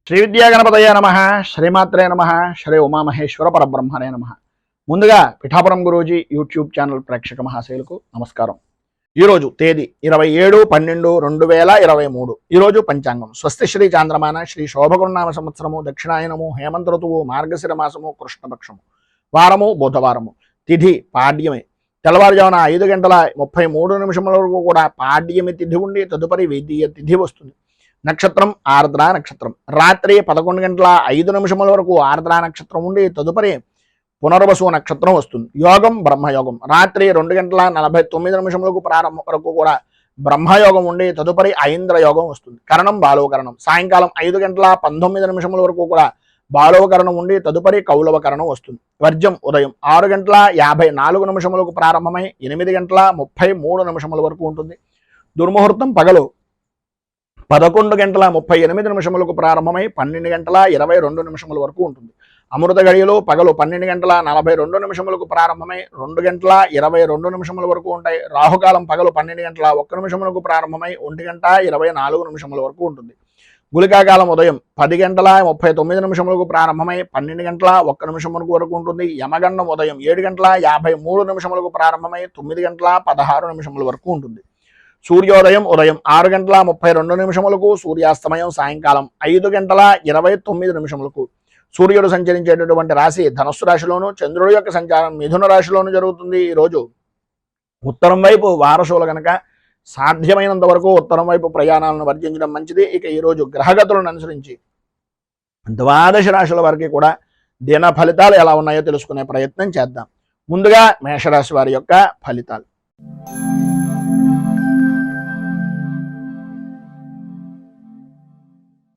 శ్రీ విద్యాగణపతయ నమ. శ్రీమాత్రే నమ. శ్రీ ఉమామహేశ్వర పరబ్రహ్మణే నమ. ముందుగా పిఠాపురం గురూజీ యూట్యూబ్ ఛానల్ ప్రేక్షక మహాశయులకు నమస్కారం. ఈరోజు తేదీ 27/12/2023. ఈరోజు పంచాంగం స్వస్తి శ్రీ చాంద్రమాన శ్రీ శోభగురునామ సంవత్సరము దక్షిణాయనము హేమంత ఋతువు మార్గశిర మాసము కృష్ణపక్షము వారము బుధవారము. తిథి పాడ్యమి. తెల్లవారుజామున 5:33 వరకు కూడా పాడ్యమి తిథి ఉండి తదుపరి ద్వితీయ తిథి వస్తుంది. నక్షత్రం ఆర్ద్ర నక్షత్రం. రాత్రి 11:05 వరకు ఆర్ద్ర నక్షత్రం ఉండి తదుపరి పునర్వసు నక్షత్రం వస్తుంది. యోగం బ్రహ్మయోగం. రాత్రి 2:49 ప్రారంభం వరకు కూడా బ్రహ్మయోగం ఉండి తదుపరి ఐంద్ర యోగం వస్తుంది. కరణం బాలవకరణం. సాయంకాలం 5:19 వరకు కూడా బాలవకరణం ఉండి తదుపరి కౌలవకరణం వస్తుంది. వర్జం ఉదయం 6:54 ప్రారంభమై 8:33 వరకు ఉంటుంది. దుర్ముహూర్తం పగలు 11:38 ప్రారంభమై 12:22 వరకు ఉంటుంది. అమృత గడియలు పగలు 12:42 ప్రారంభమై 2:22 వరకు ఉంటాయి. రాహుకాలం పగలు 12:01 ప్రారంభమై 1:24 వరకు ఉంటుంది. గుళికాకాలం ఉదయం 10:39 ప్రారంభమై 12:01 వరకు ఉంటుంది. యమగండం ఉదయం 7:53 ప్రారంభమై 9:16 వరకు ఉంటుంది. సూర్యోదయం ఉదయం 6:32 సూర్యాస్తమయం సాయంకాలం 5:29 సూర్యుడు సంచరించేటటువంటి రాశి ధనుస్సు రాశిలోను, చంద్రుడి యొక్క సంచారం మిథున రాశిలోను జరుగుతుంది. ఈరోజు ఉత్తరం వైపు వారసులు కనుక సాధ్యమైనంత వరకు ఉత్తరం వైపు ప్రయాణాలను వర్జించడం మంచిది. ఇక ఈరోజు గ్రహగతులను అనుసరించి 12 రాశుల వారికి కూడా దిన ఫలితాలు ఎలా ఉన్నాయో తెలుసుకునే ప్రయత్నం చేద్దాం. ముందుగా మేషరాశి వారి యొక్క ఫలితాలు.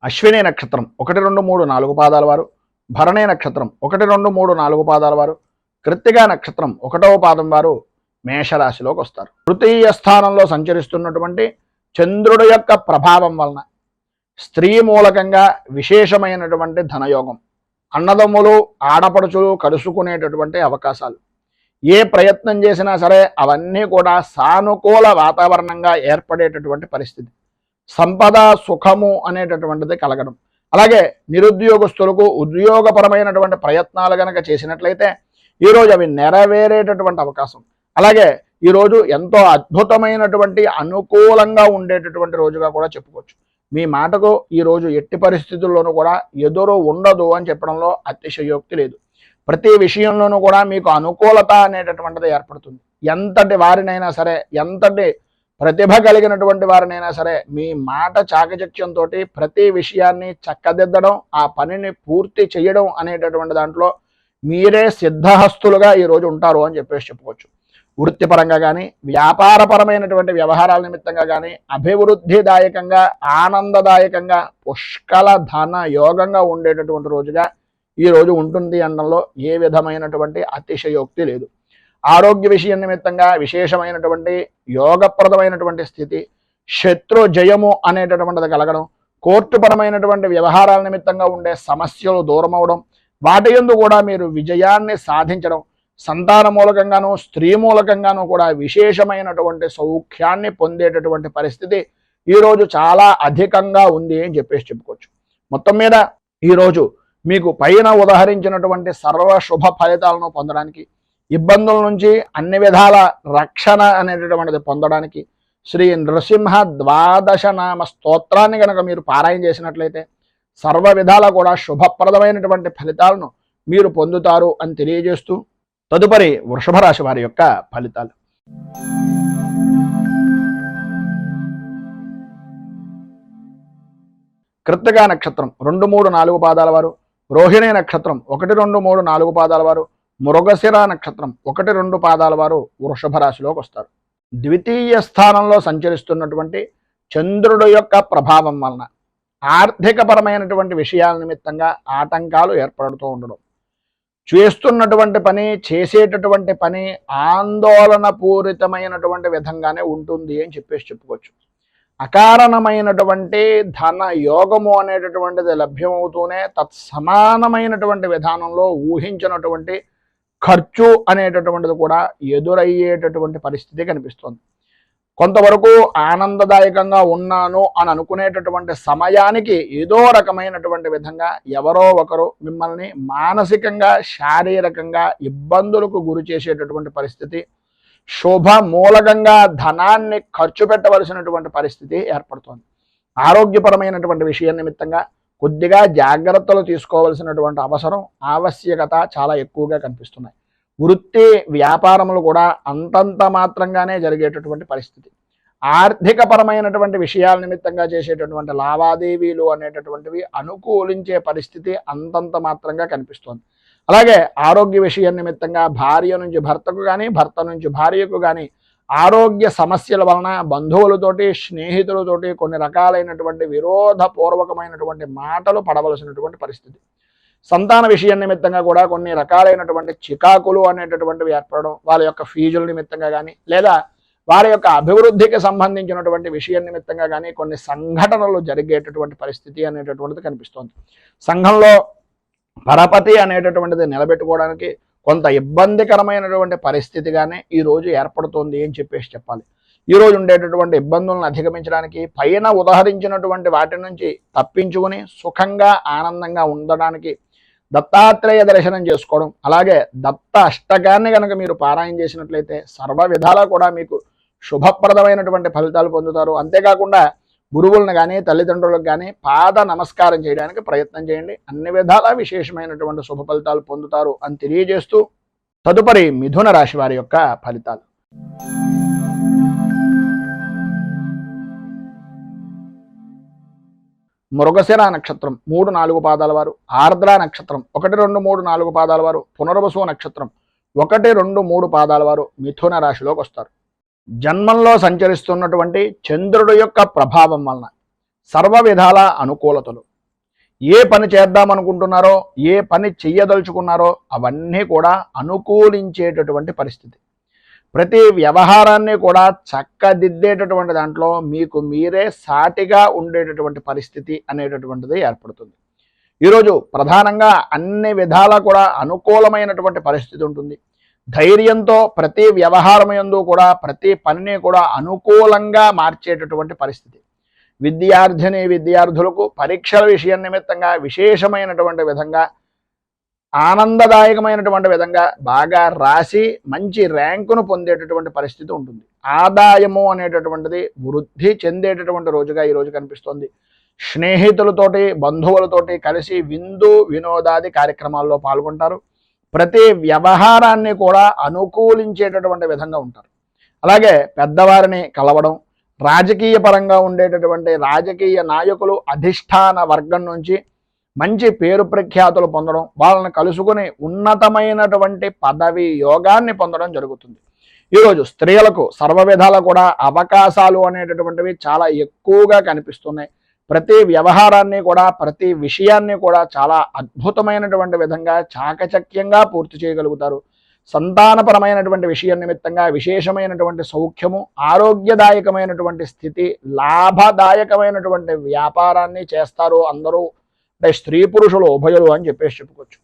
అశ్విని నక్షత్రం 1, 2, 3, 4 పాదాల వారు, భరణి నక్షత్రం 1, 2, 3, 4 పాదాల వారు, కృత్తికా నక్షత్రం 1వ పాదం వారు మేషరాశిలోకి వస్తారు. తృతీయ స్థానంలో సంచరిస్తున్నటువంటి చంద్రుడి యొక్క ప్రభావం వలన స్త్రీ మూలకంగా విశేషమైనటువంటి ధనయోగం, అన్నదమ్ములు ఆడపడుచులు కలుసుకునేటటువంటి అవకాశాలు, ఏ ప్రయత్నం చేసినా సరే అవన్నీ కూడా సానుకూల వాతావరణంగా ఏర్పడేటటువంటి పరిస్థితి, సంపద సుఖము అనేటటువంటిది కలగడం. అలాగే నిరుద్యోగస్తులకు ఉద్యోగపరమైనటువంటి ప్రయత్నాలు కనుక చేసినట్లయితే ఈరోజు అవి నెరవేరేటటువంటి అవకాశం. అలాగే ఈరోజు ఎంతో అద్భుతమైనటువంటి అనుకూలంగా ఉండేటటువంటి రోజుగా కూడా చెప్పుకోవచ్చు. మీ మాటకు ఈరోజు ఎట్టి పరిస్థితుల్లోనూ కూడా ఎదురు ఉండదు అని చెప్పడంలో అతిశయోక్తి లేదు. ప్రతి విషయంలోనూ కూడా మీకు అనుకూలత అనేటటువంటిది ఏర్పడుతుంది. ఎంతటి వారినైనా సరే, ఎంతటి ప్రతిభ కలిగినటువంటి వారినైనా సరే మీ మాట చాకచక్యంతో ప్రతి విషయాన్ని చక్కదిద్దడం, ఆ పనిని పూర్తి చేయడం అనేటటువంటి దాంట్లో మీరే సిద్ధహస్తులుగా ఈరోజు ఉంటారు అని చెప్పుకోవచ్చు. వృత్తిపరంగా కానీ వ్యాపారపరమైనటువంటి వ్యవహారాల నిమిత్తంగా కానీ అభివృద్ధిదాయకంగా ఆనందదాయకంగా పుష్కల ధన యోగంగా ఉండేటటువంటి రోజుగా ఈరోజు ఉంటుంది అనడంలో ఏ విధమైనటువంటి అతిశయోక్తి లేదు. ఆరోగ్య విషయం నిమిత్తంగా విశేషమైనటువంటి యోగప్రదమైనటువంటి స్థితి, శత్రు జయము అనేటటువంటిది కలగడం, కోర్టుపరమైనటువంటి వ్యవహారాల నిమిత్తంగా ఉండే సమస్యలు దూరం అవడం, వాటి యందు కూడా మీరు విజయాన్ని సాధించడం, సంతాన మూలకంగాను స్త్రీ మూలకంగాను కూడా విశేషమైనటువంటి సౌఖ్యాన్ని పొందేటటువంటి పరిస్థితి ఈరోజు చాలా అధికంగా ఉంది అని చెప్పుకోవచ్చు. మొత్తం మీద ఈరోజు మీకు పైన ఉదహరించినటువంటి సర్వ శుభ ఫలితాలను పొందడానికి, ఇబ్బందుల నుంచి అన్ని విధాల రక్షణ అనేటటువంటిది పొందడానికి శ్రీ నృసింహ 12 నామ స్తోత్రాన్ని కనుక మీరు పారాయణ చేసినట్లయితే సర్వ విధాల కూడా శుభప్రదమైనటువంటి ఫలితాలను మీరు పొందుతారు అని తెలియజేస్తూ తదుపరి వృషభ రాశి వారి యొక్క ఫలితాలు. కృత్తికా నక్షత్రం 2, 3, 4 పాదాల వారు, రోహిణి నక్షత్రం 1, 2, 3, 4 పాదాల వారు, మృగశిర నక్షత్రం 1, 2 పాదాల వారు వృషభ రాశిలోకి వస్తారు. ద్వితీయ స్థానంలో సంచరిస్తున్నటువంటి చంద్రుడు యొక్క ప్రభావం వలన ఆర్థికపరమైనటువంటి విషయాల నిమిత్తంగా ఆటంకాలు ఏర్పడుతూ ఉండడం, చేస్తున్నటువంటి పని చేసేటటువంటి పని ఆందోళన పూరితమైనటువంటి విధంగానే ఉంటుంది అని చెప్పుకోవచ్చు. అకారణమైనటువంటి ధన యోగము అనేటటువంటిది లభ్యమవుతూనే తత్సమానమైనటువంటి విధానంలో ఊహించినటువంటి ఖర్చు అనేటటువంటిది కూడా ఎదురయ్యేటటువంటి పరిస్థితి కనిపిస్తుంది. కొంతవరకు ఆనందదాయకంగా ఉన్నాను అని అనుకునేటటువంటి సమయానికి ఏదో రకమైనటువంటి విధంగా ఎవరో ఒకరు మిమ్మల్ని మానసికంగా శారీరకంగా ఇబ్బందులకు గురి చేసేటటువంటి పరిస్థితి, శుభ మూలకంగా ధనాన్ని ఖర్చు పెట్టవలసినటువంటి పరిస్థితి ఏర్పడుతోంది. ఆరోగ్యపరమైనటువంటి విషయం నిమిత్తంగా కొద్దిగా జాగ్రత్తలు తీసుకోవాల్సినటువంటి అవసరం, ఆవశ్యకత చాలా ఎక్కువగా కనిపిస్తున్నాయి. వృత్తి వ్యాపారములు కూడా అంతంత మాత్రంగానే జరిగేటటువంటి పరిస్థితి. ఆర్థికపరమైనటువంటి విషయాల నిమిత్తంగా చేసేటటువంటి లావాదేవీలు అనేటటువంటివి అనుకూలించే పరిస్థితి అంతంత మాత్రంగా కనిపిస్తోంది. అలాగే ఆరోగ్య విషయం నిమిత్తంగా భార్య నుంచి భర్తకు కానీ, భర్త నుంచి భార్యకు కానీ ఆరోగ్య సమస్యల వలన బంధువులతోటి, స్నేహితులతోటి కొన్ని రకాలైనటువంటి విరోధపూర్వకమైనటువంటి మాటలు పడవలసినటువంటి పరిస్థితి. సంతాన విషయం నిమిత్తంగా కూడా కొన్ని రకాలైనటువంటి చికాకులు అనేటటువంటివి ఏర్పడడం, వాళ్ళ యొక్క ఫీజుల నిమిత్తంగా కానీ, లేదా వారి యొక్క అభివృద్ధికి సంబంధించినటువంటి విషయం నిమిత్తంగా కానీ కొన్ని సంఘటనలు జరిగేటటువంటి పరిస్థితి అనేటటువంటిది కనిపిస్తోంది. సంఘంలో పరపతి అనేటటువంటిది నిలబెట్టుకోవడానికి కొంత ఇబ్బందికరమైనటువంటి పరిస్థితిగానే ఈరోజు ఏర్పడుతోంది అని చెప్పాలి. ఈరోజు ఉండేటటువంటి ఇబ్బందులను అధిగమించడానికి, పైన ఉదహరించినటువంటి వాటి నుంచి తప్పించుకుని సుఖంగా ఆనందంగా ఉండడానికి దత్తాత్రేయ దర్శనం చేసుకోవడం, అలాగే దత్త అష్టకాన్ని కనుక మీరు పారాయణ చేసినట్లయితే సర్వ విధాలా కూడా మీకు శుభప్రదమైనటువంటి ఫలితాలు పొందుతారు. అంతేకాకుండా గురువులను కానీ, తల్లిదండ్రులకు కానీ పాద నమస్కారం చేయడానికి ప్రయత్నం చేయండి. అన్ని విధాలా విశేషమైనటువంటి శుభ ఫలితాలు పొందుతారు అని తెలియజేస్తూ తదుపరి మిథున రాశి వారి యొక్క ఫలితాలు. మృగశిర నక్షత్రం 3-4 పాదాల వారు, ఆర్ద్ర నక్షత్రం 1, 2, 3, 4 పాదాల వారు, పునర్వసు నక్షత్రం 1, 2, 3 పాదాల వారు మిథున రాశిలోకి వస్తారు. జన్మంలో సంచరిస్తున్నటువంటి చంద్రుడి యొక్క ప్రభావం వలన సర్వ విధాల అనుకూలతలు, ఏ పని చేద్దామనుకుంటున్నారో, ఏ పని చెయ్యదలుచుకున్నారో అవన్నీ కూడా అనుకూలించేటటువంటి పరిస్థితి. ప్రతి వ్యవహారాన్ని కూడా చక్కదిద్దేటటువంటి దాంట్లో మీకు మీరే సాటిగా ఉండేటటువంటి పరిస్థితి అనేటటువంటిది ఏర్పడుతుంది. ఈరోజు ప్రధానంగా అన్ని విధాలా కూడా అనుకూలమైనటువంటి పరిస్థితి ఉంటుంది. ధైర్యంతో ప్రతి వ్యవహారం యందు కూడా ప్రతి పనిని కూడా అనుకూలంగా మార్చేటటువంటి పరిస్థితి. విద్యార్థులకు పరీక్షల విషయం నిమిత్తంగా విశేషమైనటువంటి విధంగా, ఆనందదాయకమైనటువంటి విధంగా బాగా రాసి మంచి ర్యాంకును పొందేటటువంటి పరిస్థితి ఉంటుంది. ఆదాయము అనేటటువంటిది వృద్ధి చెందేటటువంటి రోజుగా ఈరోజు కనిపిస్తోంది. స్నేహితులతోటి, బంధువులతోటి కలిసి విందు వినోదాది కార్యక్రమాల్లో పాల్గొంటారు. ప్రతి వ్యవహారాన్ని కూడా అనుకూలించేటటువంటి విధంగా ఉంటారు. అలాగే పెద్దవారిని కలవడం, రాజకీయ పరంగా ఉండేటటువంటి రాజకీయ నాయకులు అధిష్టాన వర్గం నుంచి మంచి పేరు ప్రఖ్యాతులు పొందడం, వాళ్ళని కలుసుకుని ఉన్నతమైనటువంటి పదవి యోగాన్ని పొందడం జరుగుతుంది. ఈరోజు స్త్రీలకు సర్వ విధాలా కూడా అవకాశాలు అనేటటువంటివి చాలా ఎక్కువగా కనిపిస్తున్నాయి. ప్రతి వ్యవహారాన్ని కూడా, ప్రతి విషయాన్ని కూడా చాలా అద్భుతమైనటువంటి విధంగా చాకచక్యంగా పూర్తి చేయగలుగుతారు. సంతానపరమైనటువంటి విషయం నిమిత్తంగా విశేషమైనటువంటి సౌఖ్యము, ఆరోగ్యదాయకమైనటువంటి స్థితి, లాభదాయకమైనటువంటి వ్యాపారాన్ని చేస్తారు అందరూ. అంటే స్త్రీ పురుషులు ఉభయులు అని చెప్పుకోవచ్చు.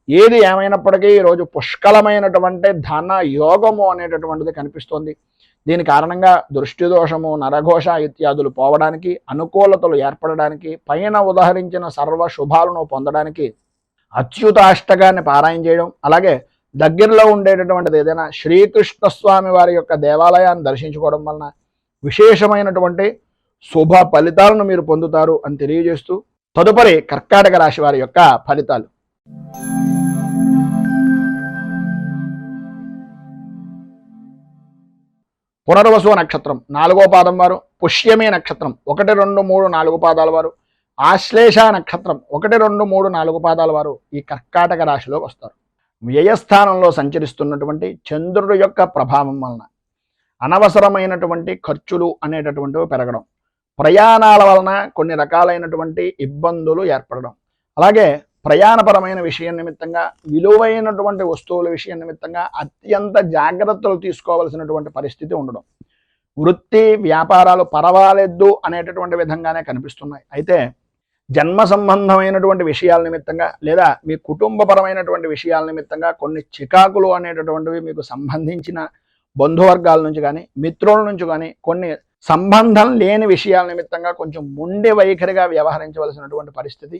ఏది ఏమైనప్పటికీ ఈరోజు పుష్కలమైనటువంటి ధన యోగము అనేటటువంటిది కనిపిస్తోంది. దీని కారణంగా దృష్టి దోషము, నరఘోష ఇత్యాదులు పోవడానికి, అనుకూలతలు ఏర్పడడానికి, పైన ఉదహరించిన సర్వ శుభాలను పొందడానికి అచ్యుతాష్టకాన్ని పారాయణ చేయడం, అలాగే దగ్గరలో ఉండేటటువంటిది ఏదైనా శ్రీకృష్ణ స్వామి వారి యొక్క దేవాలయాన్ని దర్శించుకోవడం వలన విశేషమైనటువంటి శుభ ఫలితాలను మీరు పొందుతారు అని తెలియజేస్తూ తదుపరి కర్కాటక రాశి వారి యొక్క ఫలితాలు. పునర్వసు నక్షత్రం 4వ పాదం వారు, పుష్యమి నక్షత్రం 1, 2, 3, 4 పాదాల వారు, ఆశ్లేష నక్షత్రం 1, 2, 3, 4 పాదాల వారు ఈ కర్కాటక రాశిలోకి వస్తారు. వ్యయస్థానంలో సంచరిస్తున్నటువంటి చంద్రుడి యొక్క ప్రభావం వలన అనవసరమైనటువంటి ఖర్చులు అనేటటువంటివి పెరగడం, ప్రయాణాల వలన కొన్ని రకాలైనటువంటి ఇబ్బందులు ఏర్పడడం, అలాగే ప్రయాణపరమైన విషయం నిమిత్తంగా, విలువైనటువంటి వస్తువుల విషయం నిమిత్తంగా అత్యంత జాగ్రత్తలు తీసుకోవాల్సినటువంటి పరిస్థితి ఉండడం, వృత్తి వ్యాపారాలు పర్వాలేదు అనేటటువంటి విధంగానే కనిపిస్తున్నాయి. అయితే జన్మ సంబంధమైనటువంటి విషయాల నిమిత్తంగా లేదా మీ కుటుంబపరమైనటువంటి విషయాల నిమిత్తంగా కొన్ని చికాకులు అనేటటువంటివి మీకు సంబంధించిన బంధువర్గాల నుంచి కానీ మిత్రుల నుంచి కానీ కొన్ని సంబంధం లేని విషయాల నిమిత్తంగా కొంచెం మొండి వైఖరిగా వ్యవహరించవలసినటువంటి పరిస్థితి,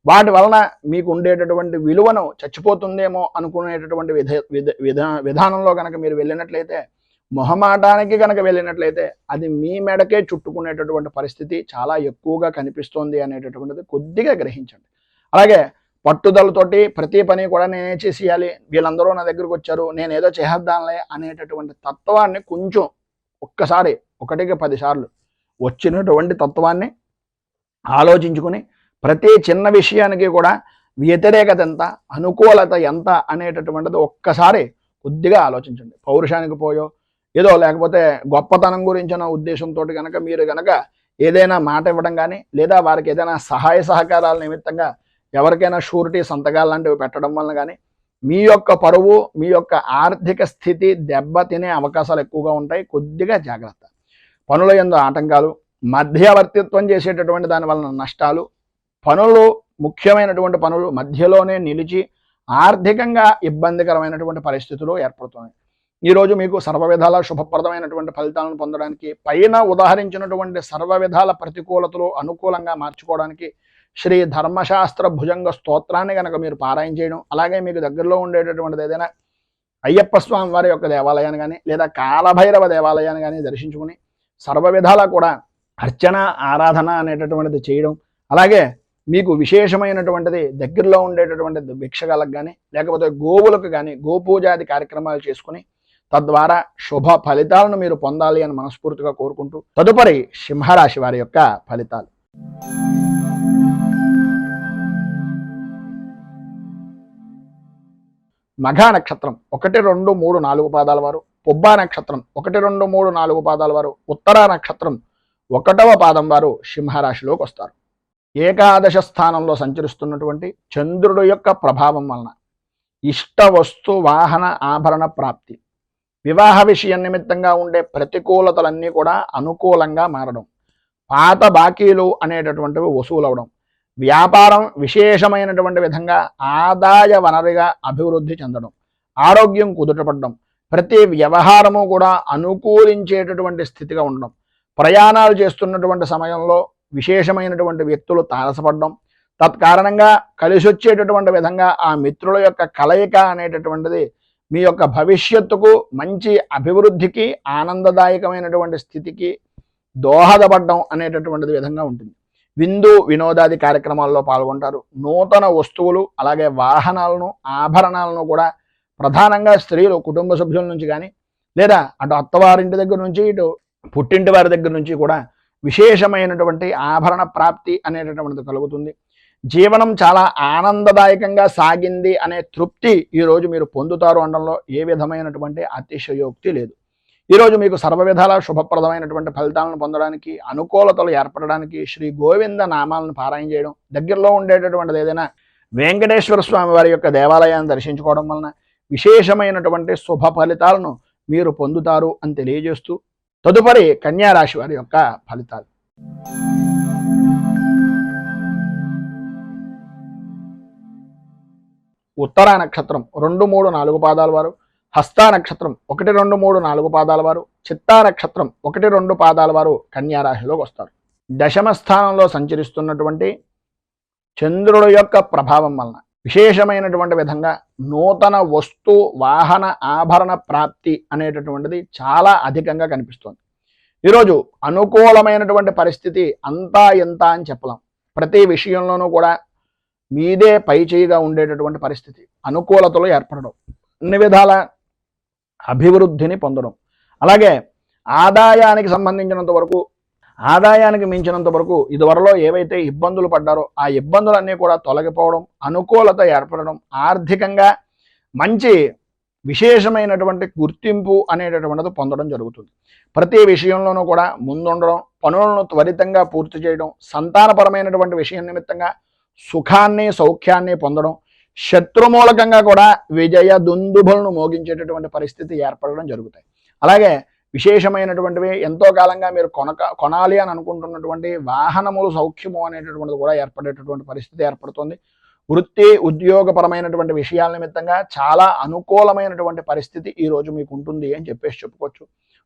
వాటి వలన మీకు ఉండేటటువంటి విలువను చచ్చిపోతుందేమో అనుకునేటటువంటి విధానంలో కనుక మీరు వెళ్ళినట్లయితే, మొహమాటానికి కనుక వెళ్ళినట్లయితే అది మీ మెడకే చుట్టుకునేటటువంటి పరిస్థితి చాలా ఎక్కువగా కనిపిస్తోంది అనేటటువంటిది కొద్దిగా గ్రహించండి. అలాగే పట్టుదలతోటి ప్రతి పని కూడా నేనే చేసేయాలి, వీళ్ళందరూ నా దగ్గరకు వచ్చారు, నేనేదో చేద్దాంలే అనేటటువంటి తత్వాన్ని కొంచెం ఒక్కసారి 1కి 10 సార్లు వచ్చినటువంటి తత్వాన్ని ఆలోచించుకుని ప్రతి చిన్న విషయానికి కూడా వ్యతిరేకత ఎంత, అనుకూలత ఎంత అనేటటువంటిది ఒక్కసారి కొద్దిగా ఆలోచించండి. పౌరుషానికి పోయో ఏదో లేకపోతే గొప్పతనం గురించిన ఉద్దేశంతో కనుక మీరు కనుక ఏదైనా మాట ఇవ్వడం కానీ, లేదా వారికి ఏదైనా సహాయ సహకారాల నిమిత్తంగా ఎవరికైనా షూరిటీ సంతకాలు లాంటివి పెట్టడం వలన కానీ మీ యొక్క పరువు, మీ యొక్క ఆర్థిక స్థితి దెబ్బతినే అవకాశాలు ఎక్కువగా ఉంటాయి. కొద్దిగా జాగ్రత్త. పనుల యందు ఆటంకాలు, మధ్యవర్తిత్వం చేసేటటువంటి దాని వలన నష్టాలు, పనులు ముఖ్యమైనటువంటి పనులు మధ్యలోనే నిలిచి ఆర్థికంగా ఇబ్బందికరమైనటువంటి పరిస్థితులు ఏర్పడుతున్నాయి. ఈరోజు మీకు సర్వ విధాల శుభప్రదమైనటువంటి ఫలితాలను పొందడానికి, పైన ఉదాహరించినటువంటి సర్వ విధాల ప్రతికూలతలు అనుకూలంగా మార్చుకోవడానికి శ్రీ ధర్మశాస్త్ర భుజంగ స్తోత్రాన్ని కనుక మీరు పారాయణ చేయడం, అలాగే మీకు దగ్గరలో ఉండేటటువంటిది ఏదైనా అయ్యప్ప స్వామి వారి యొక్క దేవాలయాన్ని కానీ లేదా కాలభైరవ దేవాలయాన్ని కానీ దర్శించుకుని సర్వ విధాలా కూడా అర్చన ఆరాధన అనేటటువంటిది చేయడం, అలాగే మీకు విశేషమైనటువంటిది దగ్గరలో ఉండేటటువంటి భిక్షగాలకు కానీ లేకపోతే గోవులకు కానీ గోపూజాది కార్యక్రమాలు చేసుకుని తద్వారా శుభ ఫలితాలను మీరు పొందాలి అని మనస్ఫూర్తిగా కోరుకుంటూ తదుపరి సింహరాశి వారి యొక్క ఫలితాలు. మఘ నక్షత్రం 1, 2, 3, 4 పాదాల వారు, పుబ్బా నక్షత్రం 1, 2, 3, 4 పాదాల వారు, ఉత్తర నక్షత్రం 1వ పాదం వారు సింహరాశిలోకి వస్తారు. ఏకాదశ స్థానంలో సంచరిస్తున్నటువంటి చంద్రుడు యొక్క ప్రభావం వలన ఇష్ట వస్తు వాహన ఆభరణ ప్రాప్తి, వివాహ విషయం నిమిత్తంగా ఉండే ప్రతికూలతలన్నీ కూడా అనుకూలంగా మారడం, పాత బాకీలు అనేటటువంటివి వసూలవడం, వ్యాపారం విశేషమైనటువంటి విధంగా ఆదాయ వనరుగా అభివృద్ధి చెందడం, ఆరోగ్యం కుదుటపడడం, ప్రతి వ్యవహారము కూడా అనుకూలించేటటువంటి స్థితిగా ఉండడం, ప్రయాణాలు చేస్తున్నటువంటి సమయంలో విశేషమైనటువంటి వ్యక్తులు తారసపడడం, తత్కారణంగా కలిసొచ్చేటటువంటి విధంగా ఆ మిత్రుల యొక్క కలయిక అనేటటువంటిది మీ యొక్క భవిష్యత్తుకు మంచి అభివృద్ధికి ఆనందదాయకమైనటువంటి స్థితికి దోహదపడడం అనేటటువంటిది విధంగా ఉంటుంది. విందు వినోదాది కార్యక్రమాల్లో పాల్గొంటారు. నూతన వస్తువులు అలాగే వాహనాలను ఆభరణాలను కూడా ప్రధానంగా స్త్రీలు కుటుంబ సభ్యుల నుంచి కానీ లేదా అటు అత్తవారింటి దగ్గర నుంచి ఇటు పుట్టింటి వారి దగ్గర నుంచి కూడా విశేషమైనటువంటి ఆభరణ ప్రాప్తి అనేటటువంటిది కలుగుతుంది. జీవనం చాలా ఆనందదాయకంగా సాగింది అనే తృప్తి ఈరోజు మీరు పొందుతారు అనడంలో ఏ విధమైనటువంటి అతిశయోక్తి లేదు. ఈరోజు మీకు సర్వ విధాల శుభప్రదమైనటువంటి ఫలితాలను పొందడానికి, అనుకూలతలు ఏర్పడడానికి శ్రీ గోవింద నామాలను పారాయణ చేయడం, దగ్గరలో ఉండేటటువంటిది ఏదైనా వెంకటేశ్వర స్వామి వారి యొక్క దేవాలయాన్ని దర్శించుకోవడం వలన విశేషమైనటువంటి శుభ ఫలితాలను మీరు పొందుతారు అని తెలియజేస్తూ తదుపరి కన్యా రాశి వారి యొక్క ఫలితాలు. ఉత్తర నక్షత్రం 2, 3, 4 పాదాల వారు, హస్త నక్షత్రం 1, 2, 3, 4 పాదాల వారు, చిత్తా నక్షత్రం 1, 2 పాదాల వారు కన్యా రాశిలోకి వస్తారు. దశమ స్థానంలో సంచరిస్తున్నటువంటి చంద్రుడు యొక్క ప్రభావం వలన విశేషమైనటువంటి విధంగా నూతన వస్తు వాహన ఆభరణ ప్రాప్తి అనేటటువంటిది చాలా అధికంగా కనిపిస్తుంది. ఈరోజు అనుకూలమైనటువంటి పరిస్థితి అంతా ఎంత అని చెప్పలేం. ప్రతి విషయంలోనూ కూడా మీదే పై చేయిగా ఉండేటటువంటి పరిస్థితి, అనుకూలతలు ఏర్పడడం, అన్ని విధాల అభివృద్ధిని పొందడం, అలాగే ఆదాయానికి సంబంధించినంత వరకు ఆదాయానికి మించినంత వరకు ఇదివరలో ఏవైతే ఇబ్బందులు పడ్డారో ఆ ఇబ్బందులన్నీ కూడా తొలగిపోవడం, అనుకూలత ఏర్పడడం, ఆర్థికంగా మంచి విశేషమైనటువంటి గుర్తింపు అనేటటువంటిది పొందడం జరుగుతుంది. ప్రతి విషయంలోనూ కూడా ముందుండడం, పనులను త్వరితంగా పూర్తి చేయడం, సంతానపరమైనటువంటి విషయం నిమిత్తంగా సుఖాన్ని సౌఖ్యాన్ని పొందడం, శత్రుమూలకంగా కూడా విజయ దుందుభులను మోగించేటటువంటి పరిస్థితి ఏర్పడడం జరుగుతాయి. అలాగే విశేషమైనటువంటివి ఎంతో కాలంగా మీరు కొనాలి అని అనుకుంటున్నటువంటి వాహనములు సౌఖ్యము అనేటటువంటిది కూడా ఏర్పడేటటువంటి పరిస్థితి ఏర్పడుతుంది. వృత్తి ఉద్యోగపరమైనటువంటి విషయాల నిమిత్తంగా చాలా అనుకూలమైనటువంటి పరిస్థితి ఈరోజు మీకు ఉంటుంది అని చెప్పేసి చెప్పుకోవచ్చు.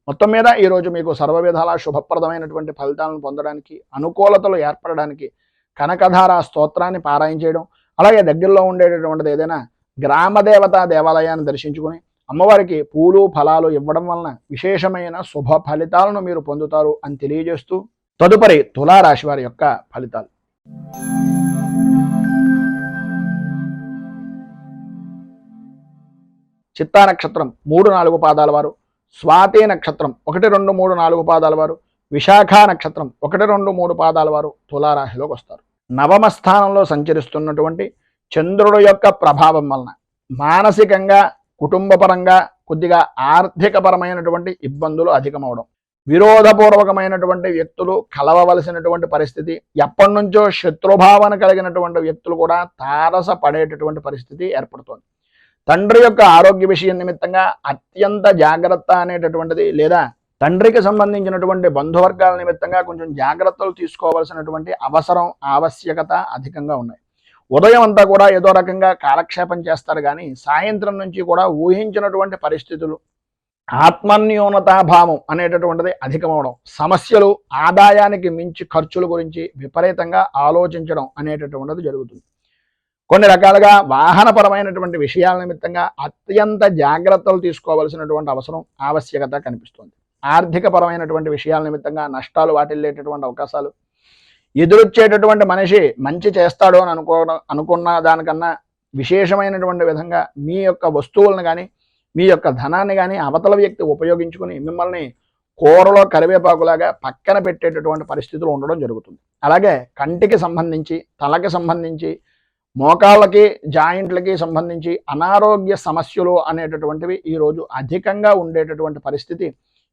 మొత్తం మీద ఈరోజు మీకు సర్వ విధాల శుభప్రదమైనటువంటి ఫలితాలను పొందడానికి, అనుకూలతలు ఏర్పడడానికి కనకధార స్తోత్రాన్ని పారాయణ చేయడం, అలాగే దగ్గరలో ఉండేటటువంటిది ఏదైనా గ్రామదేవత దేవాలయాన్ని దర్శించుకుని అమ్మవారికి పూలు ఫలాలు ఇవ్వడం వలన విశేషమైన శుభ ఫలితాలను మీరు పొందుతారు అని తెలియజేస్తూ తదుపరి తులారాశి వారి యొక్క ఫలితాలు. చిత్తా నక్షత్రం 3-4 పాదాల వారు, స్వాతి నక్షత్రం 1, 2, 3, 4 పాదాల వారు, విశాఖ నక్షత్రం 1, 2, 3 పాదాల వారు తులారాశిలోకి వస్తారు. నవమ స్థానంలో సంచరిస్తున్నటువంటి చంద్రుడు యొక్క ప్రభావం వలన మానసికంగా, కుటుంబపరంగా కొద్దిగా ఆర్థికపరమైనటువంటి ఇబ్బందులు అధికమవడం, విరోధపూర్వకమైనటువంటి వ్యక్తులు కలవవలసినటువంటి పరిస్థితి, ఎప్పటి నుంచో శత్రుభావన కలిగినటువంటి వ్యక్తులు కూడా తారసపడేటటువంటి పరిస్థితి ఏర్పడుతోంది. తండ్రి యొక్క ఆరోగ్య విషయం నిమిత్తంగా అత్యంత జాగ్రత్త అనేటటువంటిది, లేదా తండ్రికి సంబంధించినటువంటి బంధువర్గాల నిమిత్తంగా కొంచెం జాగ్రత్తలు తీసుకోవాల్సినటువంటి అవసరం, ఆవశ్యకత అధికంగా ఉన్నాయి. ఉదయం అంతా కూడా ఏదో రకంగా కాలక్షేపం చేస్తారు, కానీ సాయంత్రం నుంచి కూడా ఊహించినటువంటి పరిస్థితులు, ఆత్మన్యూనతాభావం అనేటటువంటిది అధికమవడం, సమస్యలు, ఆదాయానికి మించి ఖర్చుల గురించి విపరీతంగా ఆలోచించడం అనేటటువంటిది జరుగుతుంది. కొన్ని రకాలుగా వాహనపరమైనటువంటి విషయాల నిమిత్తంగా అత్యంత జాగ్రత్తలు తీసుకోవాల్సినటువంటి అవసరం, ఆవశ్యకత కనిపిస్తుంది. ఆర్థికపరమైనటువంటి విషయాల నిమిత్తంగా నష్టాలు వాటిల్లేటటువంటి అవకాశాలు, ఎదురొచ్చేటటువంటి మనిషి మంచి చేస్తాడు అని అనుకున్న దానికన్నా విశేషమైనటువంటి విధంగా మీ యొక్క వస్తువులను కానీ, మీ యొక్క ధనాన్ని కానీ అవతల వ్యక్తి ఉపయోగించుకుని మిమ్మల్ని కూరలో కరివేపాకులాగా పక్కన పెట్టేటటువంటి పరిస్థితులు ఉండడం జరుగుతుంది. అలాగే కంటికి సంబంధించి, తలకి సంబంధించి, మోకాళ్ళకి, జాయింట్లకి సంబంధించి అనారోగ్య సమస్యలు అనేటటువంటివి ఈరోజు అధికంగా ఉండేటటువంటి పరిస్థితి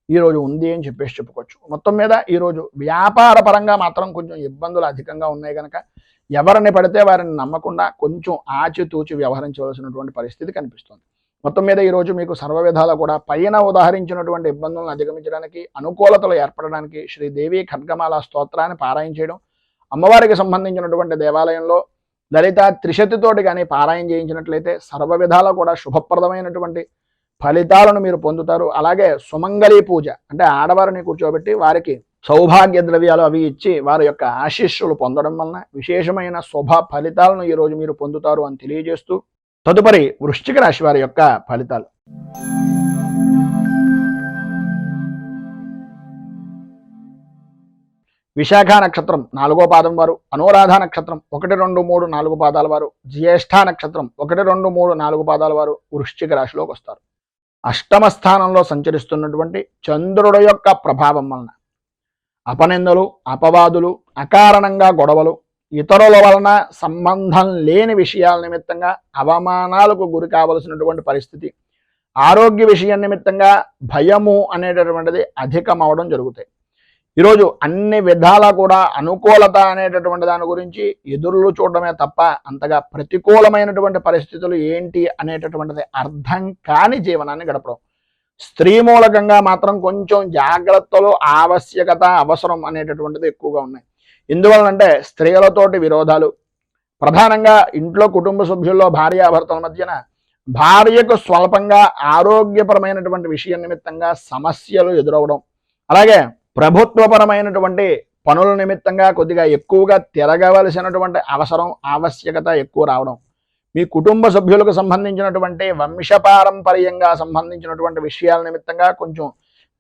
ఈరోజు ఉంది అని చెప్పేసి చెప్పుకోవచ్చు. మొత్తం మీద ఈరోజు వ్యాపార పరంగా మాత్రం కొంచెం ఇబ్బందులు అధికంగా ఉన్నాయి కనుక ఎవరిని పడితే వారిని నమ్మకుండా కొంచెం ఆచితూచి వ్యవహరించవలసినటువంటి పరిస్థితి కనిపిస్తుంది. మొత్తం మీద ఈరోజు మీకు సర్వ విధాలా కూడా పైన ఉదాహరించినటువంటి ఇబ్బందులను అధిగమించడానికి, అనుకూలతలు ఏర్పడడానికి శ్రీదేవి ఖడ్గమాల స్తోత్రాన్ని పారాయణ చేయడం, అమ్మవారికి సంబంధించినటువంటి దేవాలయంలో లలిత త్రిశతితోటి కానీ పారాయణ చేయించినట్లయితే సర్వ విధాలా కూడా శుభప్రదమైనటువంటి ఫలితాలను మీరు పొందుతారు. అలాగే సుమంగళి పూజ అంటే ఆడవారిని కూర్చోబెట్టి వారికి సౌభాగ్య ద్రవ్యాలు అవి ఇచ్చి వారి యొక్క ఆశీస్సులు పొందడం వలన విశేషమైన శుభ ఫలితాలను ఈరోజు మీరు పొందుతారు అని తెలియజేస్తూ తదుపరి వృశ్చిక రాశి వారి యొక్క ఫలితాలు. విశాఖ నక్షత్రం 4వ పాదం వారు, అనురాధ నక్షత్రం 1, 2, 3, 4 పాదాల వారు, జ్యేష్ఠ నక్షత్రం 1, 2, 3, 4 పాదాల వారు వృశ్చిక రాశిలోకి వస్తారు. అష్టమ స్థానంలో సంచరిస్తున్నటువంటి చంద్రుడు యొక్క ప్రభావం వలన అపనిందలు, అపవాదులు, అకారణంగా గొడవలు, ఇతరుల వలన సంబంధం లేని విషయాల నిమిత్తంగా అవమానాలకు గురి కావలసినటువంటి పరిస్థితి, ఆరోగ్య విషయం నిమిత్తంగా భయము అనేటటువంటిది అధికమవడం జరుగుతాయి. ఈరోజు అన్ని విధాలా కూడా అనుకూలత అనేటటువంటి దాని గురించి ఎదురులు చూడడమే తప్ప అంతగా ప్రతికూలమైనటువంటి పరిస్థితులు ఏంటి అనేటటువంటిది అర్థం కాని జీవనాన్ని గడపడం. స్త్రీ మూలకంగా మాత్రం కొంచెం జాగ్రత్తలు, ఆవశ్యకత, అవసరం అనేటటువంటిది ఎక్కువగా ఉన్నాయి. ఎందువలనంటే స్త్రీలతోటి విరోధాలు, ప్రధానంగా ఇంట్లో కుటుంబ సభ్యుల్లో భార్యాభర్తల మధ్యన భార్యకు స్వల్పంగా ఆరోగ్యపరమైనటువంటి విషయం నిమిత్తంగా సమస్యలు ఎదురవడం, అలాగే ప్రభుత్వపరమైనటువంటి పనుల నిమిత్తంగా కొద్దిగా ఎక్కువగా తిరగవలసినటువంటి అవసరం, ఆవశ్యకత ఎక్కువ రావడం, మీ కుటుంబ సభ్యులకు సంబంధించినటువంటి వంశపారంపర్యంగా సంబంధించినటువంటి విషయాల నిమిత్తంగా కొంచెం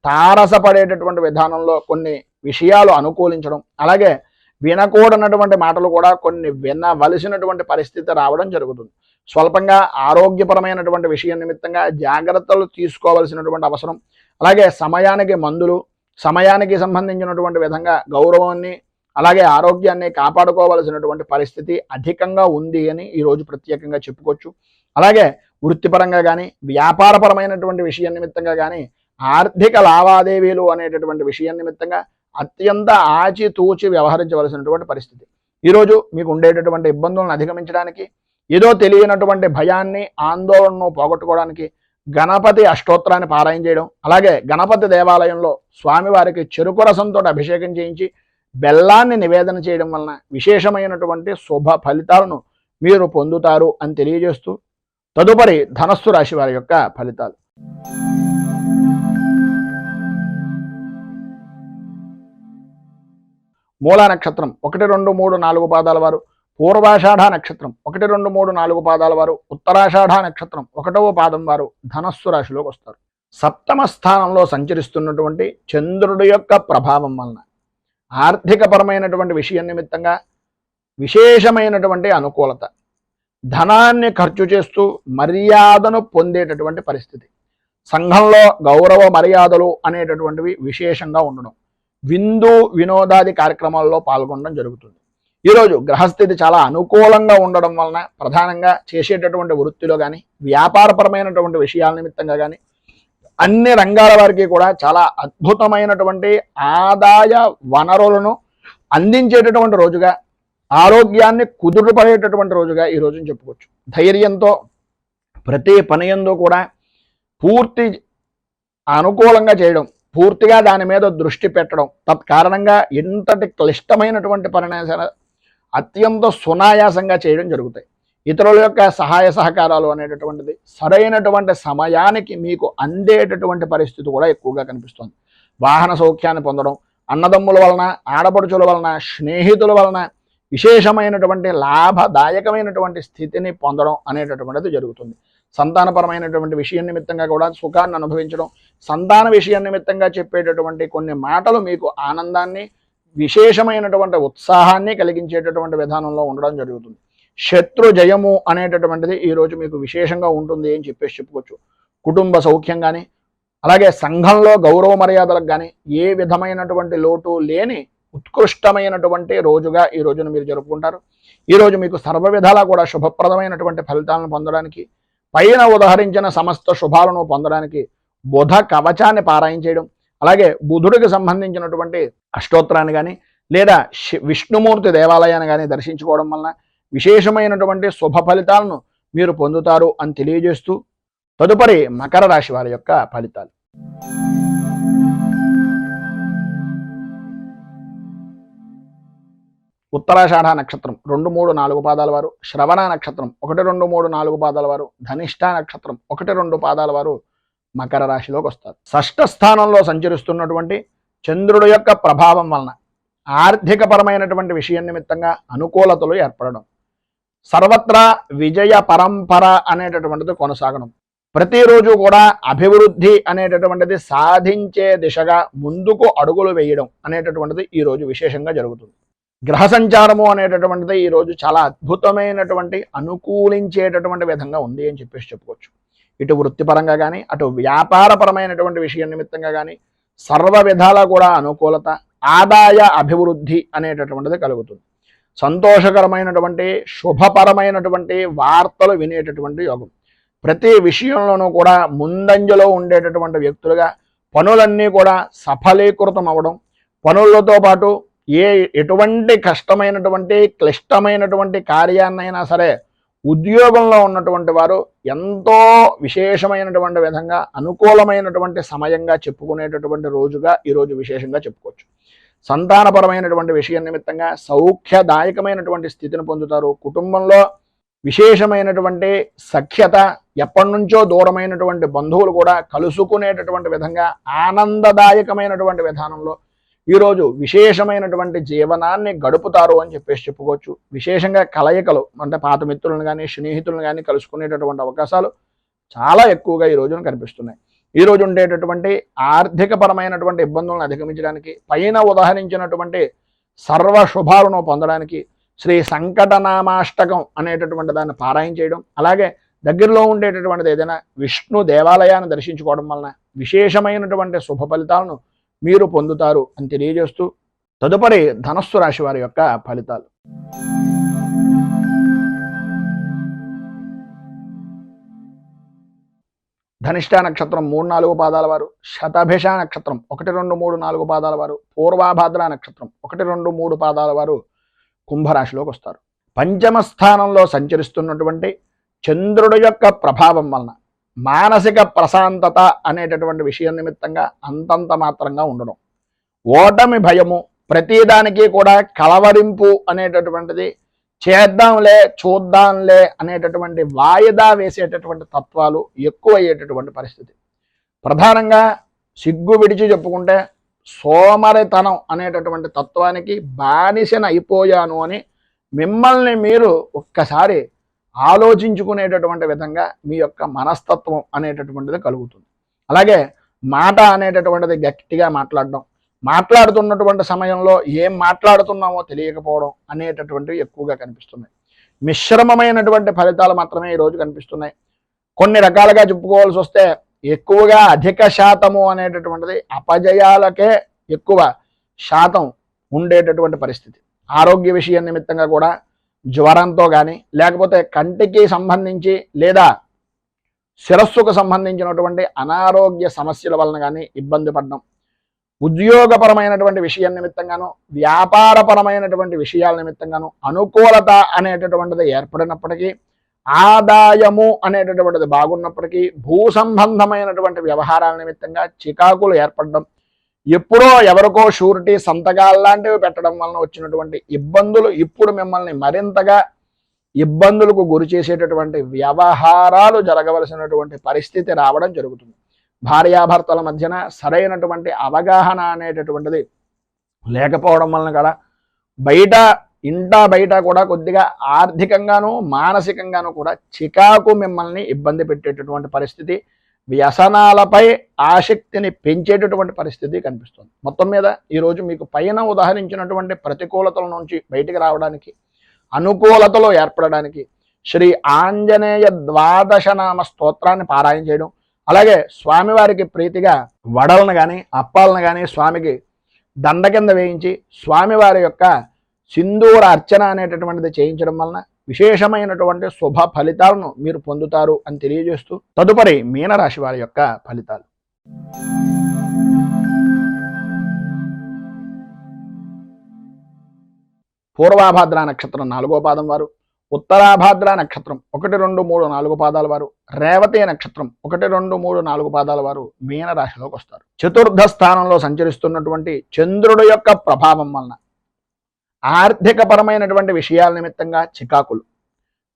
తారసపడేటటువంటి విధానంలో కొన్ని విషయాలు అనుకూలించడం, అలాగే వినకూడనటువంటి మాటలు కూడా కొన్ని వినవలసినటువంటి పరిస్థితి రావడం జరుగుతుంది. స్వల్పంగా ఆరోగ్యపరమైనటువంటి విషయం నిమిత్తంగా జాగ్రత్తలు తీసుకోవాల్సినటువంటి అవసరం, అలాగే సమయానికి మందులు, సమయానికి సంబంధించినటువంటి విధంగా గౌరవాన్ని అలాగే ఆరోగ్యాన్ని కాపాడుకోవాల్సినటువంటి పరిస్థితి అధికంగా ఉంది అని ఈరోజు ప్రత్యేకంగా చెప్పుకోవచ్చు. అలాగే వృత్తిపరంగా కానీ, వ్యాపారపరమైనటువంటి విషయం నిమిత్తంగా కానీ, ఆర్థిక లావాదేవీలు అనేటటువంటి విషయం నిమిత్తంగా అత్యంత ఆచితూచి వ్యవహరించవలసినటువంటి పరిస్థితి. ఈరోజు మీకు ఉండేటటువంటి ఇబ్బందులను అధిగమించడానికి, ఏదో తెలియనటువంటి భయాన్ని, ఆందోళనను పోగొట్టుకోవడానికి గణపతి అష్టోత్తరాన్ని పారాయణ చేయడం, అలాగే గణపతి దేవాలయంలో స్వామివారికి చెరుకు రసంతో అభిషేకం చేయించి బెల్లాన్ని నివేదన చేయడం వలన విశేషమైనటువంటి శుభ ఫలితాలను మీరు పొందుతారు అని తెలియజేస్తూ తదుపరి ధనస్సు రాశి వారి యొక్క ఫలితాలు. మూలా నక్షత్రం 1, 2, 3, 4 పాదాల వారు, పూర్వాషాఢ నక్షత్రం 1, 2, 3, 4 పాదాల వారు, ఉత్తరాషాఢ నక్షత్రం 1వ పాదం వారు ధనస్సు రాశిలోకి వస్తారు. సప్తమ స్థానంలో సంచరిస్తున్నటువంటి చంద్రుడి యొక్క ప్రభావం వలన ఆర్థికపరమైనటువంటి విషయం నిమిత్తంగా విశేషమైనటువంటి అనుకూలత, ధనాన్ని ఖర్చు చేస్తూ మర్యాదను పొందేటటువంటి పరిస్థితి, సంఘంలో గౌరవ మర్యాదలు అనేటటువంటివి విశేషంగా ఉండడం, విందు వినోదాది కార్యక్రమాల్లో పాల్గొనడం జరుగుతుంది. ఈరోజు గ్రహస్థితి చాలా అనుకూలంగా ఉండడం వలన ప్రధానంగా చేసేటటువంటి వృత్తిలో కానీ వ్యాపారపరమైనటువంటి విషయాల నిమిత్తంగా కానీ అన్ని రంగాల వారికి కూడా చాలా అద్భుతమైనటువంటి ఆదాయ వనరులను అందించేటటువంటి రోజుగా, ఆరోగ్యాన్ని కుదురుపడేటటువంటి రోజుగా ఈ రోజుని చెప్పుకోవచ్చు. ధైర్యంతో ప్రతి పని యందు కూడా పూర్తి అనుకూలంగా చేయడం, పూర్తిగా దాని మీద దృష్టి పెట్టడం, తత్కారణంగా ఎంతటి క్లిష్టమైనటువంటి పనిని సరే అత్యంత సునాయాసంగా చేయడం జరుగుతాయి. ఇతరుల యొక్క సహాయ సహకారాలు అనేటటువంటిది సరైనటువంటి సమయానికి మీకు అందేటటువంటి పరిస్థితి కూడా ఎక్కువగా కనిపిస్తుంది. వాహన సౌఖ్యాన్ని పొందడం, అన్నదమ్ముల వలన, ఆడపడుచుల వలన, స్నేహితుల వలన విశేషమైనటువంటి లాభదాయకమైనటువంటి స్థితిని పొందడం అనేటటువంటిది జరుగుతుంది. సంతానపరమైనటువంటి విషయం నిమిత్తంగా కూడా సుఖాన్ని అనుభవించడం, సంతాన విషయం నిమిత్తంగా చెప్పేటటువంటి కొన్ని మాటలు మీకు ఆనందాన్ని, విశేషమైనటువంటి ఉత్సాహాన్ని కలిగించేటటువంటి విధానంలో ఉండడం జరుగుతుంది. శత్రు జయము అనేటటువంటిది ఈరోజు మీకు విశేషంగా ఉంటుంది అని చెప్పుకోవచ్చు. కుటుంబ సౌఖ్యం కానీ, అలాగే సంఘంలో గౌరవ మర్యాదలకు కానీ ఏ విధమైనటువంటి లోటు లేని ఉత్కృష్టమైనటువంటి రోజుగా ఈ రోజును మీరు జరుపుకుంటారు. ఈరోజు మీకు సర్వ విధాలా కూడా శుభప్రదమైనటువంటి ఫలితాలను పొందడానికి, పైన ఉదహరించిన సమస్త శుభాలను పొందడానికి బుధ కవచాన్ని పారాయణ చేయడం, అలాగే బుధుడికి సంబంధించినటువంటి అష్టోత్తరాన్ని కానీ లేదా విష్ణుమూర్తి దేవాలయాన్ని కానీ దర్శించుకోవడం వలన విశేషమైనటువంటి శుభ ఫలితాలను మీరు పొందుతారు అని తెలియజేస్తూ తదుపరి మకర రాశి వారి యొక్క ఫలితాలు. ఉత్తరాషాఢ నక్షత్రం 2, 3, 4 పాదాల వారు, శ్రవణ నక్షత్రం 1, 2, 3, 4 పాదాల వారు, ధనిష్ఠ నక్షత్రం 1, 2 పాదాల వారు మకర రాశిలోకి వస్తారు. షష్ఠ స్థానంలో సంచరిస్తున్నటువంటి చంద్రుడి యొక్క ప్రభావం వలన ఆర్థికపరమైనటువంటి విషయం నిమిత్తంగా అనుకూలతలు ఏర్పడడం, సర్వత్రా విజయ పరంపర అనేటటువంటిది కొనసాగడం, ప్రతిరోజు కూడా అభివృద్ధి అనేటటువంటిది సాధించే దిశగా ముందుకు అడుగులు వేయడం అనేటటువంటిది ఈరోజు విశేషంగా జరుగుతుంది. గ్రహ సంచారము అనేటటువంటిది ఈరోజు చాలా అద్భుతమైనటువంటి అనుకూలించేటటువంటి విధంగా ఉంది అని చెప్పుకోవచ్చు. ఇటు వృత్తిపరంగా కానీ, అటు వ్యాపారపరమైనటువంటి విషయం నిమిత్తంగా కానీ సర్వ విధాలా కూడా అనుకూలత, ఆదాయ అభివృద్ధి అనేటటువంటిది కలుగుతుంది. సంతోషకరమైనటువంటి శుభపరమైనటువంటి వార్తలు వినేటటువంటి యోగం, ప్రతి విషయంలోనూ కూడా ముందంజలో ఉండేటటువంటి వ్యక్తులుగా పనులన్నీ కూడా సఫలీకృతం అవ్వడం, పనులతో పాటు ఎటువంటి కష్టమైనటువంటి క్లిష్టమైనటువంటి కార్యాన్నైనా సరే ఉద్యోగంలో ఉన్నటువంటి వారు ఎంతో విశేషమైనటువంటి విధంగా అనుకూలమైనటువంటి సమయంగా చెప్పుకునేటటువంటి రోజుగా ఈరోజు విశేషంగా చెప్పుకోవచ్చు. సంతానపరమైనటువంటి విషయం నిమిత్తంగా సౌఖ్యదాయకమైనటువంటి స్థితిని పొందుతారు. కుటుంబంలో విశేషమైనటువంటి సఖ్యత, ఎప్పటి నుంచో దూరమైనటువంటి బంధువులు కూడా కలుసుకునేటటువంటి విధంగా ఆనందదాయకమైనటువంటి విధానంలో ఈరోజు విశేషమైనటువంటి జీవనాన్ని గడుపుతారు అని చెప్పుకోవచ్చు. విశేషంగా కలయికలు అంటే పాత మిత్రులను కానీ స్నేహితులను కానీ కలుసుకునేటటువంటి అవకాశాలు చాలా ఎక్కువగా ఈ రోజున కనిపిస్తున్నాయి. ఈ రోజు ఉండేటటువంటి ఆర్థికపరమైనటువంటి ఇబ్బందులను అధిగమించడానికి, పైన ఉదాహరించినటువంటి సర్వ శుభాలను పొందడానికి శ్రీ సంకటనామాష్టకం అనేటటువంటి దాన్ని పారాయణ చేయడం, అలాగే దగ్గరలో ఉండేటటువంటిది ఏదైనా విష్ణు దేవాలయాన్ని దర్శించుకోవడం వలన విశేషమైనటువంటి శుభ ఫలితాలను మీరు పొందుతారు అని తెలియజేస్తూ తదుపరి ధనస్సు రాశి వారి యొక్క ఫలితాలు. ధనిష్ఠ నక్షత్రం 3, 4 పాదాల వారు, శతభిష నక్షత్రం 1, 2, 3, 4 పాదాల వారు, పూర్వాభాద్ర నక్షత్రం 1, 2, 3 పాదాల వారు కుంభరాశిలోకి వస్తారు. పంచమ స్థానంలో సంచరిస్తున్నటువంటి చంద్రుడి యొక్క ప్రభావం వలన మానసిక ప్రశాంతత అనేటటువంటి విషయం నిమిత్తంగా అంతంత మాత్రంగా ఉండడం, ఓటమి భయము, ప్రతిదానికి కూడా కలవరింపు అనేటటువంటిది చేద్దాంలే చూద్దాంలే అనేటటువంటి వాయిదా వేసేటటువంటి తత్వాలు ఎక్కువ అయ్యేటటువంటి పరిస్థితి. ప్రధానంగా సిగ్గు విడిచి చెప్పుకుంటే సోమరితనం అనేటటువంటి తత్వానికి బానిసన అయిపోయాను అని మిమ్మల్ని మీరు ఒక్కసారి ఆలోచించుకునేటటువంటి విధంగా మీ యొక్క మనస్తత్వం అనేటటువంటిది కలుగుతుంది. అలాగే మాట అనేటటువంటిది గట్టిగా మాట్లాడడం, మాట్లాడుతున్నటువంటి సమయంలో ఏం మాట్లాడుతున్నామో తెలియకపోవడం అనేటటువంటివి ఎక్కువగా కనిపిస్తున్నాయి. మిశ్రమమైనటువంటి ఫలితాలు మాత్రమే ఈరోజు కనిపిస్తున్నాయి. కొన్ని రకాలుగా చెప్పుకోవాల్సి వస్తే ఎక్కువగా అధిక శాతము అనేటటువంటిది అపజయాలకే ఎక్కువ శాతం ఉండేటటువంటి పరిస్థితి. ఆరోగ్య విషయం నిమిత్తంగా కూడా జ్వరంతో కానీ, లేకపోతే కంటికి సంబంధించి లేదా శిరస్సుకు సంబంధించినటువంటి అనారోగ్య సమస్యల వలన కానీ ఇబ్బంది పడడం, ఉద్యోగపరమైనటువంటి విషయం నిమిత్తంగాను, వ్యాపారపరమైనటువంటి విషయాల నిమిత్తంగాను అనుకూలత అనేటటువంటిది ఏర్పడినప్పటికీ, ఆదాయము అనేటటువంటిది బాగున్నప్పటికీ భూ సంబంధమైనటువంటి వ్యవహారాల నిమిత్తంగా చికాకులు ఏర్పడడం, ఎప్పుడో ఎవరికో షూరిటీ సంతకాలు లాంటివి పెట్టడం వలన వచ్చినటువంటి ఇబ్బందులు ఇప్పుడు మిమ్మల్ని మరింతగా ఇబ్బందులకు గురి చేసేటటువంటి వ్యవహారాలు జరగవలసినటువంటి పరిస్థితి రావడం జరుగుతుంది. భార్యాభర్తల మధ్యన సరైనటువంటి అవగాహన అనేటటువంటిది లేకపోవడం వలన కూడా బయట కూడా కొద్దిగా ఆర్థికంగాను మానసికంగాను కూడా చికాకు మిమ్మల్ని ఇబ్బంది పెట్టేటటువంటి పరిస్థితి, వ్యసనాలపై ఆసక్తిని పెంచేటటువంటి పరిస్థితి కనిపిస్తుంది. మొత్తం మీద ఈరోజు మీకు పైన ఉదాహరించినటువంటి ప్రతికూలతల నుంచి బయటికి రావడానికి, అనుకూలతలో ఏర్పడడానికి శ్రీ ఆంజనేయ ద్వాదశనామ స్తోత్రాన్ని పారాయణ చేయడం, అలాగే స్వామివారికి ప్రీతిగా వడలను కానీ అప్పాలను కానీ స్వామికి దండ కింద వేయించి స్వామివారి యొక్క సింధూర అర్చన అనేటటువంటిది చేయించడం వలన విశేషమైనటువంటి శుభ ఫలితాలను మీరు పొందుతారు అని తెలియజేస్తూ తదుపరి మీనరాశి వారి యొక్క ఫలితాలు. పూర్వాభాద్ర నక్షత్రం 4వ పాదం వారు, ఉత్తరాభాద్ర నక్షత్రం 1, 2, 3, 4 పాదాల వారు, రేవతి నక్షత్రం 1, 2, 3, 4 పాదాల వారు మీనరాశిలోకి వస్తారు. చతుర్థ స్థానంలో సంచరిస్తున్నటువంటి చంద్రుడి యొక్క ప్రభావం వలన ఆర్థిక పరమైనటువంటి విషయాల నిమిత్తంగా చికాకులు,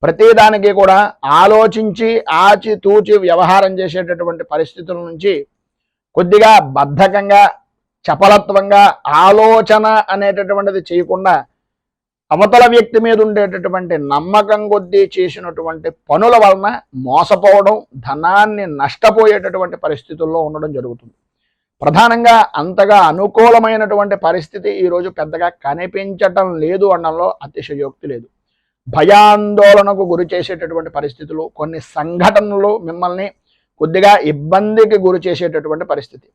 ప్రతిదానికి కూడా ఆలోచించి ఆచితూచి వ్యవహారం చేసేటటువంటి పరిస్థితుల నుంచి కొద్దిగా బద్ధకంగా చపలత్వంగా ఆలోచన అనేటటువంటిది చేయకుండా అవతల వ్యక్తి మీద ఉండేటటువంటి నమ్మకం కొద్దీ చేసినటువంటి పనుల వలన మోసపోవడం, ధనాన్ని నష్టపోయేటటువంటి పరిస్థితుల్లో ఉండడం జరుగుతుంది. ప్రధానంగా అంతగా అనుకూలమైనటువంటి పరిస్థితి ఈరోజు పెద్దగా కనిపించటం లేదు అనడంలో అతిశయోక్తి లేదు. భయాందోళనకు గురి చేసేటటువంటి పరిస్థితులు, కొన్ని సంఘటనలు మిమ్మల్ని కొద్దిగా ఇబ్బందికి గురి చేసేటటువంటి పరిస్థితి,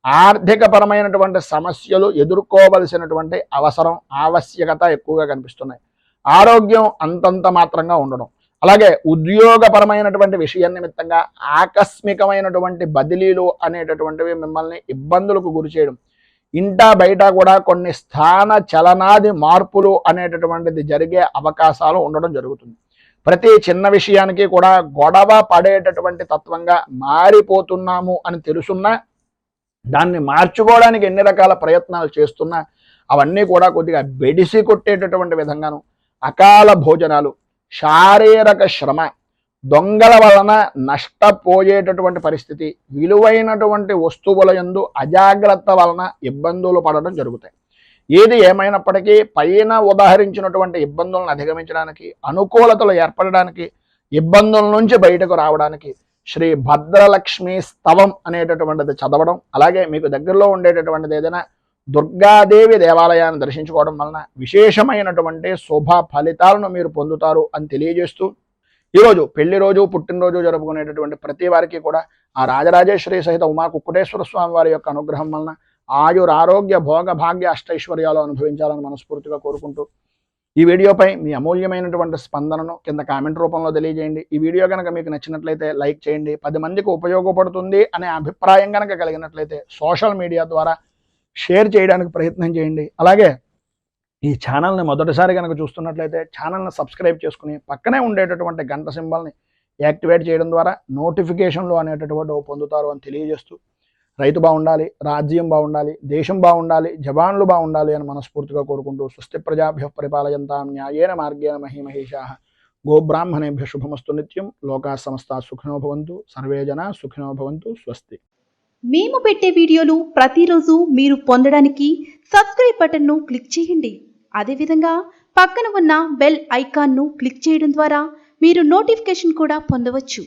ఆర్థిక పరమైనటువంటి సమస్యలు ఎదుర్కోవలసినటువంటి అవసరం ఆవశ్యకత ఎక్కువగా కనిపిస్తున్నాయి. ఆరోగ్యం అంతంత మాత్రంగా ఉండడం, అలాగే ఉద్యోగపరమైనటువంటి విషయం నిమిత్తంగా ఆకస్మికమైనటువంటి బదిలీలు అనేటటువంటివి మిమ్మల్ని ఇబ్బందులకు గురి చేయడం, ఇంటా బయట కూడా కొన్ని స్థాన చలనాది మార్పులు అనేటటువంటిది జరిగే అవకాశాలు ఉండడం జరుగుతుంది. ప్రతి చిన్న విషయానికి కూడా గొడవ పడేటటువంటి తత్వంగా మారిపోతున్నాము అని తెలుసున్నా, దాన్ని మార్చుకోవడానికి ఎన్ని రకాల ప్రయత్నాలు చేస్తున్నా అవన్నీ కూడా కొద్దిగా బెడిసి కొట్టేటటువంటి విధంగాను, అకాల భోజనాలు, శారీరక శ్రమ, దొంగల వలన నష్టపోయేటటువంటి పరిస్థితి, విలువైనటువంటి వస్తువుల యందు అజాగ్రత్త వలన ఇబ్బందులు పడడం జరుగుతాయి. ఏది ఏమైనప్పటికీ పైన ఉదాహరించినటువంటి ఇబ్బందులను అధిగమించడానికి, అనుకూలతలు ఏర్పడడానికి, ఇబ్బందుల నుంచి బయటకు రావడానికి శ్రీ భద్రలక్ష్మి స్తవం అనేటటువంటిది చదవడం, అలాగే మీకు దగ్గరలో ఉండేటటువంటిది ఏదైనా దుర్గాదేవి దేవాలయాన్ని దర్శించుకోవడం వలన విశేషమైనటువంటి శుభ ఫలితాలను మీరు పొందుతారు అని తెలియజేస్తూ, ఈరోజు పెళ్లి రోజు, పుట్టినరోజు జరుపుకునేటటువంటి ప్రతి వారికి కూడా ఆ రాజరాజేశ్వరి సహిత ఉమా కుక్కుటేశ్వర స్వామి వారి యొక్క అనుగ్రహం వలన ఆయుర ఆరోగ్య భోగ భాగ్య అష్టైశ్వర్యాలు అనుభవించాలని మనస్ఫూర్తిగా కోరుకుంటూ, ఈ వీడియోపై మీ అమూల్యమైనటువంటి స్పందనను కింద కామెంట్ రూపంలో తెలియజేయండి. ఈ వీడియో కనుక మీకు నచ్చినట్లయితే లైక్ చేయండి. 10 మందికి ఉపయోగపడుతుంది అనే అభిప్రాయం కనుక కలిగినట్లయితే సోషల్ మీడియా ద్వారా షేర్ చేయడానికి ప్రయత్నం చేయండి. అలాగే ఈ ఛానల్ని మొదటిసారి కనుక చూస్తున్నట్లయితే ఛానల్ని సబ్స్క్రైబ్ చేసుకుని పక్కనే ఉండేటటువంటి గంట సింబల్ని యాక్టివేట్ చేయడం ద్వారా నోటిఫికేషన్లు అనేటటువంటి పొందుతారు అని తెలియజేస్తూ, రైతు బాగుండాలి, రాజ్యం బాగుండాలి, దేశం బాగుండాలి, జవాన్లు బాగుండాలి అని మనస్ఫూర్తిగా కోరుకుంటూ స్వస్తి ప్రజాభ్య పరిపాలయంతాం న్యాయేన మార్గేణ మహీమహేషాః గోబ్రాహ్మణేభ్య శుభమస్తు నిత్యం. లోకా సమస్తా సుఖినో భవంతు, సర్వే జనా సుఖినో భవంతు. స్వస్తి. మేము పెట్టే వీడియోలు ప్రతిరోజు మీరు పొందడానికి సబ్స్క్రైబ్ బటన్ను క్లిక్ చేయండి. అదేవిధంగా పక్కన ఉన్న బెల్ ఐకాన్ను క్లిక్ చేయడం ద్వారా మీరు నోటిఫికేషన్ కూడా పొందవచ్చు.